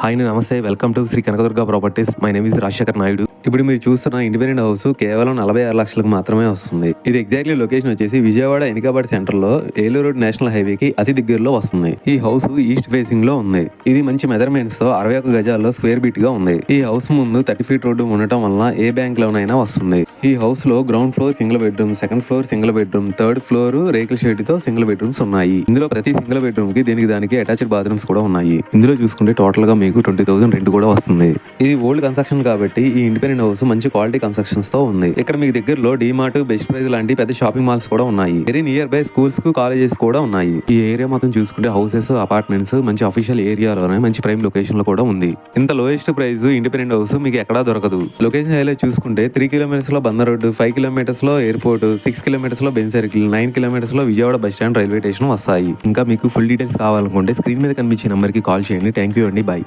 Hi నమస్తే, welcome to Shri Kanakadurga properties. My name is Rajasekhar Naidu. ఇప్పుడు మీరు చూస్తున్న ఇండిపెండెంట్ హౌస్ కేవలం 46 లక్షలకు మాత్రమే వస్తుంది. ఇది ఎగ్జాక్ట్లీ లొకేషన్ వచ్చేసి విజయవాడ ఎనికాబాద్ సెంటర్ లో ఏలూరు రోడ్ నేషనల్ హైవేకి అతి దగ్గరలో వస్తుంది. ఈ హౌస్ ఈస్ట్ ఫేసింగ్ లో ఉంది. ఇది మంచి మెజర్మెంట్స్ తో 61 గజాల్లో స్క్వేర్ బీట్ గా ఉంది. ఈ హౌస్ ముందు 30 ఫీట్ రోడ్డు ఉండటం వలన ఏ బ్యాంక్ లోనైనా వస్తుంది. ఈ హౌస్ లో ground floor single bedroom, second floor single bedroom, third floor రేకుల షెడ్ తో సింగిల్ బెడ్రూమ్స్ ఉన్నాయి. ఇందులో ప్రతి సింగిల్ బెడ్రూమ్ కి దానికి అటాచ్డ్ బాత్రూమ్స్ కూడా ఉన్నాయి. ఇందులో చూసుకుంటే టోటల్ గా మీకు 20,000 రెంట్ కూడా వస్తుంది. ఇది ఓల్డ్ కన్స్ట్రక్షన్ కాబట్టి ఈ ఇండిపెండెంట్ హౌస్ మంచి క్వాలిటీ కన్స్ట్రక్షన్స్ తో ఉంది. ఇక్కడ మీకు దగ్గరలో డీమార్ట్, బెస్ట్ ప్రైస్ లాంటి పెద్ద షాపింగ్ మాల్స్ కూడా ఉన్నాయి. వెరీ నియర్ బై స్కూల్స్ కు, కాలేజెస్ కూడా ఉన్నాయి. ఈ ఏరియా మొత్తం చూసుకుంటే హౌసెస్, అపార్ట్మెంట్స్ మంచి అఫీషియల్ ఏరియాలోనే మంచి ప్రైమ్ లొకేషన్ లో కూడా ఉంది. ఇంత లోయెస్ట్ ప్రైస్ ఇండిపెండెంట్ హౌస్ మీకు ఎక్కడా దొరకదు. లొకేషన్ హైలైట్ చూసుకుంటే 3 కిలోమీటర్స్ లో బందర్ రోడ్డు, 5 కిలోమీటర్స్ లో ఎయిర్పోర్ట్, 6 కిలోమీటర్స్ లో బెంజ్ సర్కిల్, 9 కిలోమీటర్స్ లో Vijayawada bus stand, railway station వస్తాయి. ఇంకా మీకు ఫుల్ డీటెయిల్స్ కావాలనుకుంటే స్క్రీన్ మీద కనిపించే నెంబర్ కి కాల్ చేయండి. థ్యాంక్ యూ అండి. బై.